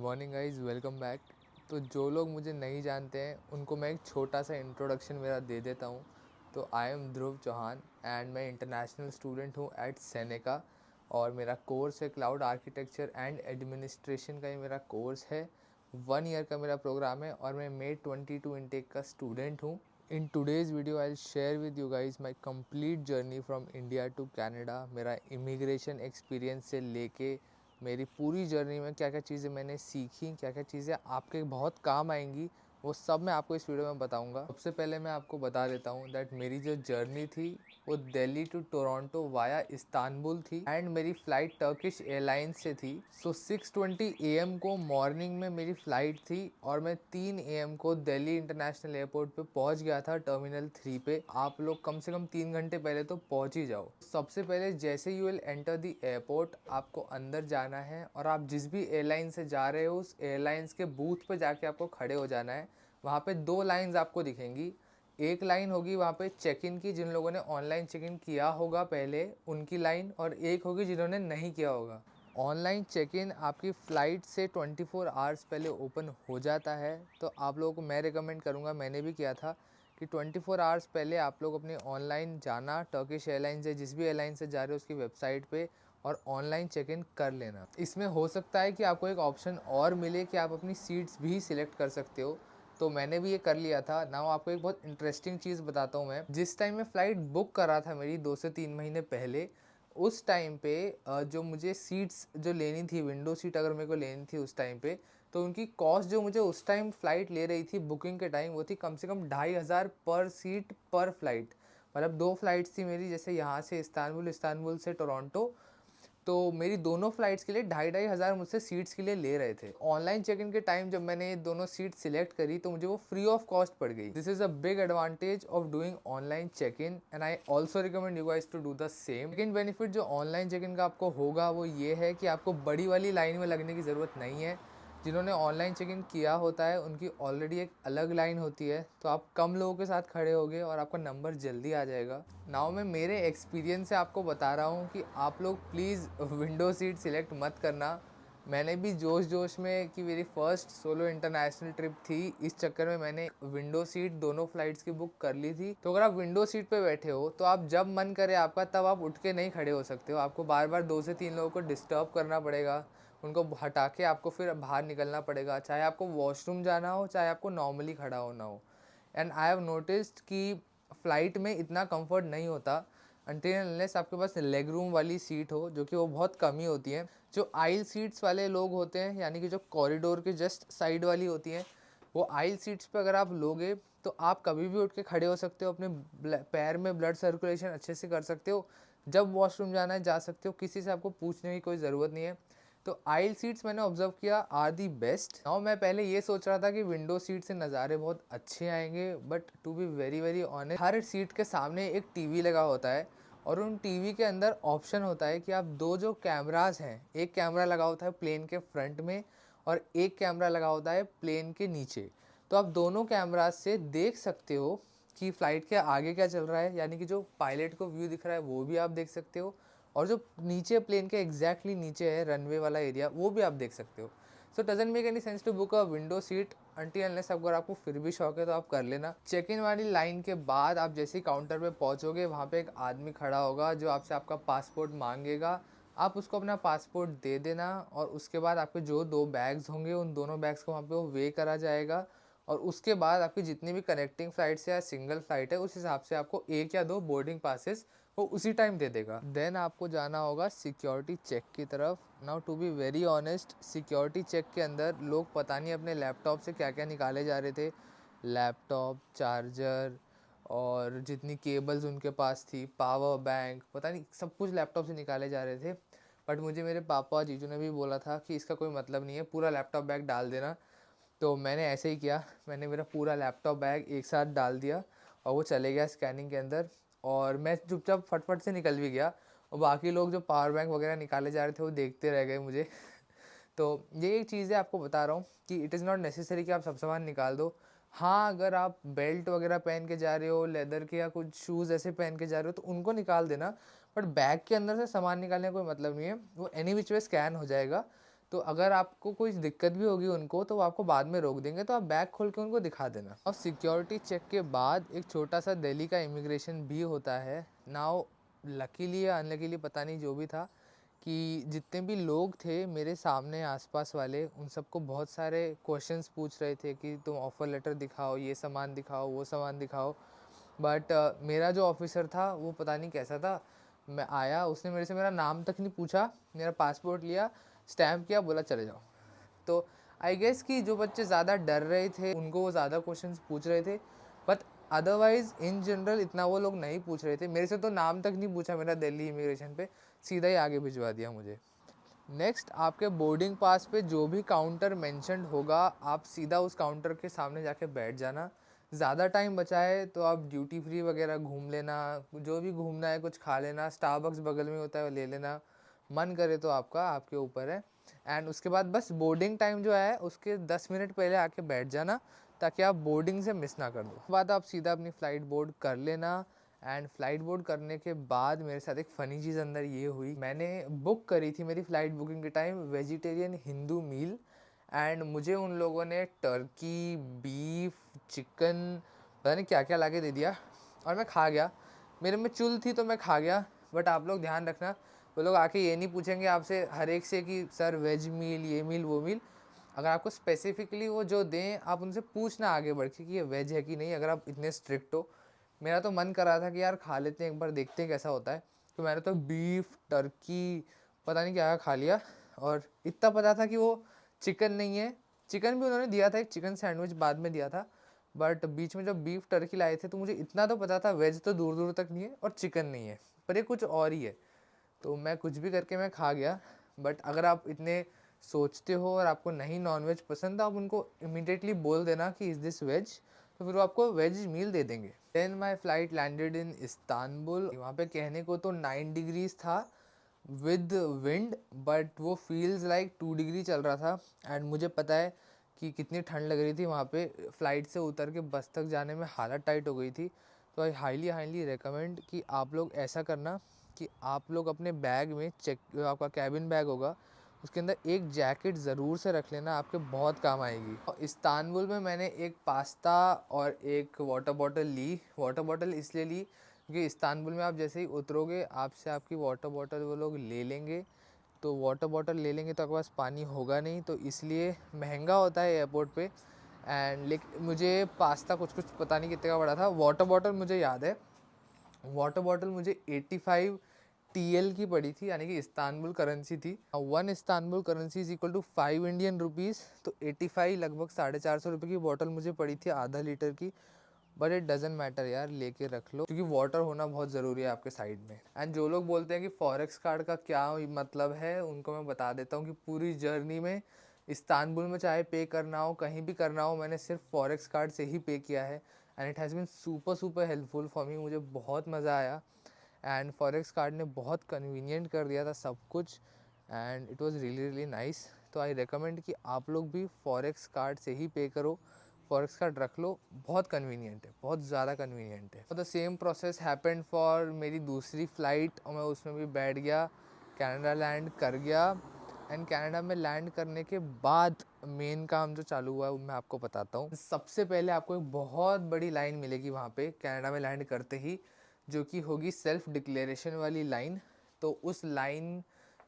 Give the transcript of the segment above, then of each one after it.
Morning guys, welcome back. तो जो लोग मुझे नहीं जानते हैं उनको मैं एक छोटा सा इंट्रोडक्शन मेरा दे देता हूँ। तो I am Dhruv Chauhan and मैं इंटरनेशनल स्टूडेंट हूँ एट सेनेका। और मेरा कोर्स है क्लाउड आर्किटेक्चर एंड एडमिनिस्ट्रेशन का ही मेरा कोर्स है। 1 ईयर का मेरा प्रोग्राम है और मैं May 22 इनटेक का स्टूडेंट हूँ। In today's video I share with you guys my complete journey from India to Canada. मेरा इमिग्रेशन एक्सपीरियंस से लेके मेरी पूरी जर्नी में क्या क्या चीज़ें मैंने सीखी, क्या क्या चीज़ें आपके बहुत काम आएंगी, वो सब मैं आपको इस वीडियो में बताऊंगा। सबसे पहले मैं आपको बता देता हूँ दैट मेरी जो जर्नी थी वो Delhi to Toronto via Istanbul थी एंड मेरी फ़्लाइट टर्किश एयरलाइंस से थी। सो 6:20 AM को मॉर्निंग में मेरी फ़्लाइट थी और मैं 3 AM को दिल्ली इंटरनेशनल एयरपोर्ट पे पहुंच गया था टर्मिनल 3 पे। आप लोग कम से कम 3 घंटे पहले तो पहुंच ही जाओ। सबसे पहले जैसे you will enter the airport, आपको अंदर जाना है और आप जिस भी एयरलाइन से जा रहे हो उस एयरलाइंस के बूथ पे जाके आपको खड़े हो जाना है। वहाँ पे 2 लाइंस आपको दिखेंगी। एक लाइन होगी वहाँ पे चेक इन की, जिन लोगों ने ऑनलाइन चेक इन किया होगा पहले उनकी लाइन, और एक होगी जिन्होंने नहीं किया होगा। ऑनलाइन चेक इन आपकी फ़्लाइट से 24 आवर्स पहले ओपन हो जाता है। तो आप लोगों को मैं रिकमेंड करूँगा, मैंने भी किया था, कि 24 आवर्स पहले आप लोग अपने ऑनलाइन जाना, टर्किश एयरलाइन से जिस भी एयरलाइन से जा रहे हो उसकी वेबसाइट पे, और ऑनलाइन चेक इन कर लेना। इसमें हो सकता है कि आपको एक ऑप्शन और मिले कि आप अपनी सीट्स भी सिलेक्ट कर सकते हो। तो मैंने भी ये कर लिया था। नाउ आपको एक बहुत इंटरेस्टिंग चीज़ बताता हूँ। मैं जिस टाइम में फ़्लाइट बुक करा था मेरी 2 से 3 महीने पहले, उस टाइम पे जो मुझे सीट्स जो लेनी थी, विंडो सीट अगर मेरे को लेनी थी उस टाइम पे, तो उनकी कॉस्ट जो मुझे उस टाइम फ़्लाइट ले रही थी बुकिंग के टाइम, वो थी कम से कम 2,500 पर सीट पर फ्लाइट। मतलब 2 फ्लाइट्स थी मेरी, जैसे यहाँ से इस्तांबुल, इस्तांबुल से टोरंटो। तो मेरी दोनों फ्लाइट्स के लिए 2,500 मुझसे सीट्स के लिए ले रहे थे। ऑनलाइन चेक इन के टाइम जब मैंने ये दोनों सीट सिलेक्ट करी तो मुझे वो फ्री ऑफ कॉस्ट पड़ गई। This is a big advantage of doing online check in and I also recommend you guys to do the same. Second benefit जो ऑनलाइन चेक इन का आपको होगा वो ये है कि आपको बड़ी वाली लाइन में लगने की ज़रूरत नहीं है। जिन्होंने ऑनलाइन चेक इन किया होता है उनकी ऑलरेडी एक अलग लाइन होती है, तो आप कम लोगों के साथ खड़े होगे और आपका नंबर जल्दी आ जाएगा। नाउ मैं मेरे एक्सपीरियंस से आपको बता रहा हूँ कि आप लोग प्लीज़ विंडो सीट सिलेक्ट मत करना। मैंने भी जोश जोश में कि मेरी फ़र्स्ट सोलो इंटरनेशनल ट्रिप थी, इस चक्कर में मैंने विंडो सीट दोनों फ्लाइट्स की बुक कर ली थी। तो अगर आप विंडो सीट पे बैठे हो तो आप जब मन करे आपका तब आप उठ के नहीं खड़े हो सकते हो। आपको बार बार 2 से 3 लोगों को डिस्टर्ब करना पड़ेगा, उनको हटा के आपको फिर बाहर निकलना पड़ेगा, चाहे आपको वॉशरूम जाना हो चाहे आपको नॉर्मली खड़ा होना हो। एंड आई हैव नोटिस्ड कि फ़्लाइट में इतना कंफर्ट नहीं होता अनटिल अनलेस आपके पास लेग रूम वाली सीट हो, जो कि वो बहुत कम ही होती है। जो आइल सीट्स वाले लोग होते हैं, यानी कि जो कॉरिडोर के जस्ट साइड वाली होती हैं, वो आइल सीट्स पे अगर आप लोगे तो आप कभी भी उठ के खड़े हो सकते हो, अपने पैर में ब्लड सर्कुलेशन अच्छे से कर सकते हो, जब वॉशरूम जाना है जा सकते हो, किसी से आपको पूछने की कोई ज़रूरत नहीं है। तो आइल सीट्स मैंने ऑब्जर्व किया आर दी बेस्ट। नाउ मैं पहले ये सोच रहा था कि विंडो सीट से नज़ारे बहुत अच्छे आएंगे, but to be very very honest, हर सीट के सामने एक टीवी लगा होता है और उन टीवी के अंदर ऑप्शन होता है कि आप दो जो कैमरास हैं, एक कैमरा लगा होता है प्लेन के फ्रंट में और एक कैमरा लगा होता है प्लेन के नीचे। तो आप दोनों कैमरास से देख सकते हो कि फ़्लाइट के आगे क्या चल रहा है, यानी कि जो पायलट को व्यू दिख रहा है वो भी आप देख सकते हो, और जो नीचे प्लेन के एग्जैक्टली नीचे है रनवे वाला एरिया, वो भी आप देख सकते हो। So doesn't make any sense to book a window seat until unless अगर आपको फिर भी शौक है तो आप कर लेना। चेक इन वाली लाइन के बाद आप जैसे ही काउंटर पे पहुंचोगे, वहाँ पे एक आदमी खड़ा होगा जो आपसे आपका पासपोर्ट मांगेगा। आप उसको अपना पासपोर्ट दे देना और उसके बाद आपके जो 2 बैग्स होंगे उन दोनों बैग्स को वहाँ पे वो वे करा जाएगा, और उसके बाद आपकी जितनी भी कनेक्टिंग फ़्लाइट्स या सिंगल फ़्लाइट है उस हिसाब से आपको 1 या 2 बोर्डिंग पासेस वो उसी टाइम दे देगा। देन आपको जाना होगा सिक्योरिटी चेक की तरफ। Now to be very honest, security check के अंदर लोग पता नहीं अपने लैपटॉप से क्या क्या निकाले जा रहे थे। लैपटॉप, चार्जर और जितनी केबल्स उनके पास थी, पावर बैंक, पता नहीं सब कुछ लैपटॉप से निकाले जा रहे थे। बट मुझे मेरे पापा जीजू ने भी बोला था कि इसका कोई मतलब नहीं है, पूरा लैपटॉप बैग डाल देना। तो मैंने ऐसे ही किया, मैंने मेरा पूरा लैपटॉप बैग एक साथ डाल दिया और वो चले गया स्कैनिंग के अंदर, और मैं चुपचाप फटफट से निकल भी गया। और बाकी लोग जो पावर बैंक वगैरह निकाले जा रहे थे वो देखते रह गए मुझे। तो ये एक चीज़ है, आपको बता रहा हूँ कि इट इज़ नॉट नेसेसरी कि आप सब सामान निकाल दो। हाँ, अगर आप बेल्ट वगैरह पहन के जा रहे हो, लेदर के या कुछ शूज़ ऐसे पहन के जा रहे हो तो उनको निकाल देना, बट बैग के अंदर से सामान निकालने का कोई मतलब नहीं है, वो एनी विच वे स्कैन हो जाएगा। तो अगर आपको कोई दिक्कत भी होगी उनको, तो वो आपको बाद में रोक देंगे, तो आप बैग खोल के उनको दिखा देना। और सिक्योरिटी चेक के बाद एक छोटा सा दिल्ली का इमिग्रेशन भी होता है। नाउ लकीली या अनलकीली पता नहीं जो भी था, कि जितने भी लोग थे मेरे सामने आसपास वाले, उन सबको बहुत सारे क्वेश्चंस पूछ रहे थे कि तुम ऑफ़र लेटर दिखाओ, ये सामान दिखाओ, वो सामान दिखाओ। बट मेरा जो ऑफिसर था वो पता नहीं कैसा था, मैं आया, उसने मेरे से मेरा नाम तक नहीं पूछा, मेरा पासपोर्ट लिया, स्टैम्प किया, बोला चले जाओ। तो आई गेस कि जो बच्चे ज़्यादा डर रहे थे उनको वो ज़्यादा क्वेश्चंस पूछ रहे थे, बट अदरवाइज़ इन जनरल इतना वो लोग नहीं पूछ रहे थे। मेरे से तो नाम तक नहीं पूछा मेरा दिल्ली इमिग्रेशन पे, सीधा ही आगे भिजवा दिया मुझे। नेक्स्ट, आपके बोर्डिंग पास पे जो भी काउंटर मेंशन्ड होगा, आप सीधा उस काउंटर के सामने जाके बैठ जाना। ज़्यादा टाइम बचा है तो आप ड्यूटी फ्री वगैरह घूम लेना, जो भी घूमना है कुछ खा लेना, स्टारबक्स बगल में होता है वो ले लेना, मन करे तो आपके ऊपर है। एंड उसके बाद बस बोर्डिंग टाइम जो है उसके 10 मिनट पहले आके बैठ जाना, ताकि आप बोर्डिंग से मिस ना कर दो। उसके बाद आप सीधा अपनी फ़्लाइट बोर्ड कर लेना। एंड फ़्लाइट बोर्ड करने के बाद मेरे साथ एक फ़नी चीज़ अंदर ये हुई, मैंने बुक करी थी मेरी फ़्लाइट बुकिंग के time vegetarian Hindu meal, and मुझे उन लोगों ने टर्की, बीफ, चिकन, पता नहीं क्या क्या ला के दे दिया, और मैं खा गया। मेरे में चुल थी तो मैं खा गया। बट आप लोग ध्यान रखना, वो लोग आके ये नहीं पूछेंगे आपसे हर एक से कि सर वेज मील, ये मील, वो मील। अगर आपको स्पेसिफिकली वो जो दें, आप उनसे पूछना आगे बढ़ के कि ये वेज है कि नहीं, अगर आप इतने स्ट्रिक्ट हो। मेरा तो मन कर रहा था कि यार खा लेते हैं एक बार, देखते हैं कैसा होता है। तो मैंने तो बीफ, टर्की, पता नहीं क्या खा लिया। और इतना पता था कि वो चिकन नहीं है। चिकन भी उन्होंने दिया था, एक चिकन सैंडविच बाद में दिया था, बट बीच में जब बीफ टर्की लाए थे तो मुझे इतना तो पता था वेज तो दूर दूर तक नहीं है और चिकन नहीं है, पर ये कुछ और ही है। तो मैं कुछ भी करके मैं खा गया। बट अगर आप इतने सोचते हो और आपको नहीं नॉनवेज पसंद, तो आप उनको इमिडिएटली बोल देना कि इज़ दिस वेज, तो फिर वो आपको वेज मील दे देंगे। Then my flight landed in Istanbul. वहाँ पे कहने को तो 9 डिग्रीज था विद विंड, बट वो फील्स लाइक 2 डिग्री चल रहा था। एंड मुझे पता है कि कितनी ठंड लग रही थी वहाँ पे। फ़्लाइट से उतर के बस तक जाने में हालत टाइट हो गई थी। तो आई हाईली रिकमेंड कि आप लोग ऐसा करना कि आप लोग अपने बैग में चेक, आपका कैबिन बैग होगा, उसके अंदर एक जैकेट ज़रूर से रख लेना, आपके बहुत काम आएगी। और इस्तांबुल में मैंने एक पास्ता और एक वाटर बॉटल ली। वाटर बॉटल इसलिए ली क्योंकि इस्तांबुल में आप जैसे ही उतरोगे आपसे आपकी वाटर बॉटल वो लोग ले लेंगे। तो वाटर बॉटल ले लेंगे तो आपके पास पानी होगा नहीं, तो इसलिए महंगा होता है एयरपोर्ट पे। एंड लेकिन मुझे पास्ता कुछ कुछ पता नहीं कितने का पड़ा था। वाटर बॉटल मुझे याद है, वाटर बॉटल मुझे 85 TL की पड़ी थी, यानी कि इस्तांबुल करेंसी थी। 1 Istanbul currency is equal to 5 Indian rupees. तो 85 लगभग 450 रुपये की बॉटल मुझे पड़ी थी, आधा लीटर की। बट इट डजेंट मैटर यार, लेके रख लो, क्योंकि वाटर होना बहुत ज़रूरी है आपके साइड में। एंड जो लोग बोलते हैं कि फॉरेक्स कार्ड का क्या मतलब है, उनको मैं बता देता हूँ कि पूरी जर्नी में इस्तांबुल में चाहे पे करना हो, कहीं भी करना हो, मैंने सिर्फ फॉरेक्स कार्ड से ही पे किया है। And it has been super super helpful for me, मुझे बहुत मज़ा आया। एंड फॉरेक्स कार्ड ने बहुत कन्वीनियंट कर दिया था सब कुछ, and it was really really nice. तो आई रिकमेंड कि आप लोग भी फॉरेक्स कार्ड से ही पे करो, फॉरेक्स कार्ड रख लो, बहुत कन्वीनियंट है, बहुत ज़्यादा कन्वीनियंट है। और the same process happened for मेरी दूसरी फ़्लाइट, और मैं उसमें भी बैठ गया, कनाडा लैंड कर गया। एंड कनाडा में लैंड करने के बाद मेन काम जो चालू हुआ है वो मैं आपको बताता हूँ। सबसे पहले आपको एक बहुत बड़ी लाइन मिलेगी वहाँ पे कनाडा में लैंड करते ही, जो कि होगी सेल्फ डिक्लेरेशन वाली लाइन। तो उस लाइन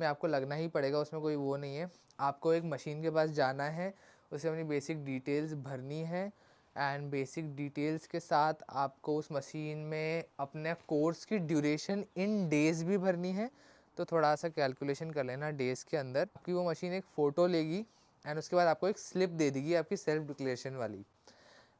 में आपको लगना ही पड़ेगा, उसमें कोई वो नहीं है। आपको एक मशीन के पास जाना है, उसे अपनी बेसिक डिटेल्स भरनी है, एंड बेसिक डिटेल्स के साथ आपको उस मशीन में अपने कोर्स की ड्यूरेशन इन डेज़ भी भरनी है। तो थोड़ा सा कैलकुलेशन कर लेना डेज़ के अंदर। आपकी वो मशीन एक फ़ोटो लेगी, एंड उसके बाद आपको एक स्लिप दे देगी आपकी सेल्फ डिक्लेरेशन वाली।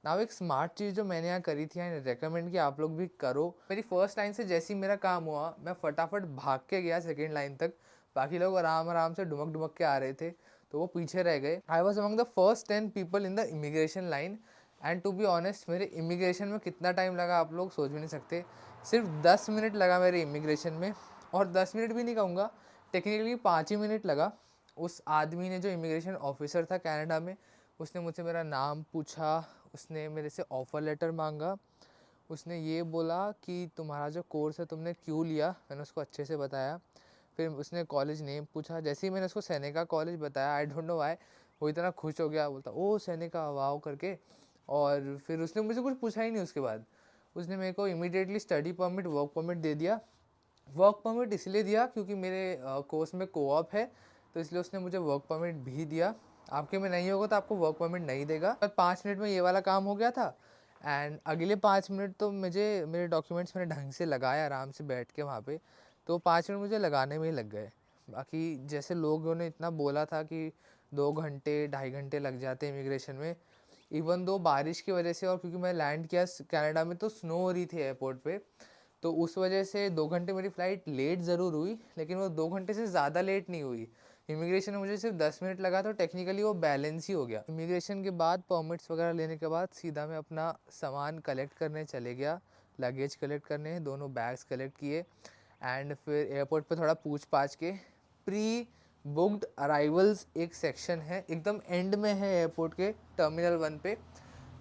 नाउ एक स्मार्ट चीज़ जो मैंने यहाँ करी थी, एंड रेकमेंड कि आप लोग भी करो। मेरी फर्स्ट लाइन से जैसे ही मेरा काम हुआ, मैं फटाफट भाग के गया सेकेंड लाइन तक। बाकी लोग आराम आराम से डुमक डुमक के आ रहे थे, तो वो पीछे रह गए। I was among the first 10 people in the immigration line. And to be honest, मेरे इमिग्रेशन में कितना टाइम लगा आप लोग सोच भी नहीं सकते। सिर्फ 10 मिनट लगा मेरे इमिग्रेशन में, और 10 मिनट भी नहीं कहूँगा, टेक्निकली 5 ही मिनट लगा। उस आदमी ने, जो इमिग्रेशन ऑफिसर था कनाडा में, उसने मुझसे मेरा नाम पूछा, उसने मेरे से ऑफ़र लेटर मांगा, उसने ये बोला कि तुम्हारा जो कोर्स है तुमने क्यों लिया, मैंने उसको अच्छे से बताया। फिर उसने कॉलेज नेम पूछा, जैसे ही मैंने उसको सेनेका कॉलेज बताया, आई डोंट नो व्हाई वो इतना खुश हो गया, बोलता ओ सेनेका वाओ करके। और फिर उसने मुझसे कुछ पूछा ही नहीं उसके बाद, उसने मेरे को immediately study permit, work permit दे दिया। वर्क परमिट इसलिए दिया क्योंकि मेरे कोर्स में कोऑप है, तो इसलिए उसने मुझे वर्क परमिट भी दिया। आपके में नहीं होगा तो आपको वर्क परमिट नहीं देगा। 5 मिनट में ये वाला काम हो गया था, एंड अगले 5 मिनट तो मुझे मेरे डॉक्यूमेंट्स मैंने ढंग से लगाए आराम से बैठ के वहाँ पे, तो 5 मिनट मुझे लगाने में ही लग गए। बाकी जैसे लोगों ने इतना बोला था कि 2 घंटे 2.5 घंटे लग जाते हैं इमिग्रेशन में, इवन दो बारिश की वजह से, और क्योंकि मैं लैंड किया कनाडा में तो स्नो हो रही थी एयरपोर्ट पे, तो उस वजह से 2 घंटे मेरी फ़्लाइट लेट ज़रूर हुई, लेकिन वो 2 घंटे से ज़्यादा लेट नहीं हुई। इमिग्रेशन में मुझे सिर्फ 10 मिनट लगा, तो टेक्निकली वो बैलेंस ही हो गया। इमिग्रेशन के बाद परमिट्स वगैरह लेने के बाद सीधा मैं अपना सामान कलेक्ट करने चले गया, लगेज कलेक्ट करने, दोनों बैग्स कलेक्ट किए, एंड फिर एयरपोर्ट पे थोड़ा पूछ पाछ के प्री बुक्ड अराइवल्स एक सेक्शन है, एकदम एंड में है एयरपोर्ट के टर्मिनल 1 पे,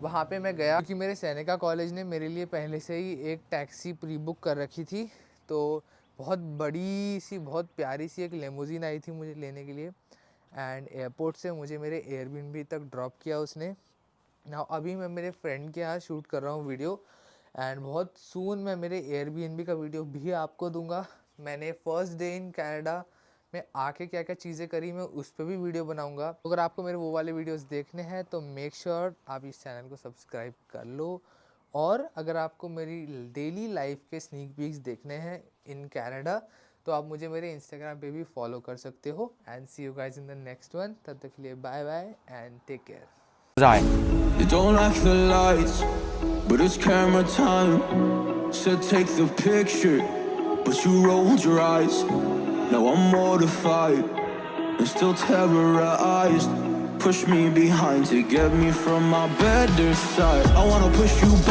वहाँ पे मैं गया क्योंकि मेरे सेनेका कॉलेज ने मेरे लिए पहले से ही एक टैक्सी प्री बुक कर रखी थी। तो बहुत बड़ी सी, बहुत प्यारी सी एक लेमोजिन आई थी मुझे लेने के लिए, एंड एयरपोर्ट से मुझे मेरे एयरबीएनबी तक ड्रॉप किया उसने। नाउ अभी मैं मेरे फ्रेंड के यहाँ शूट कर रहा हूँ वीडियो, एंड बहुत सून मैं मेरे एयरबीएनबी का वीडियो भी आपको दूंगा। मैंने फर्स्ट डे इन कनाडा में आके क्या क्या चीज़ें करी मैं उस पर भी वीडियो बनाऊंगा। अगर आपको मेरे वो वाले वीडियोस देखने हैं तो मेक श्योर आप इस चैनल को सब्सक्राइब कर लो, और अगर आपको मेरी डेली लाइफ के स्नीक पीक्स देखने हैं इन कनाडा तो आप मुझे मेरे इंस्टाग्राम पे भी फॉलो कर सकते हो। And see you guys in the next one, तब तक के लिए bye bye and take care. You don't like the lights, but it's camera time. Said take the picture, but you rolled your eyes. Now I'm mortified and still terrorized. Push me behind to get me from my better side. I wanna push you back.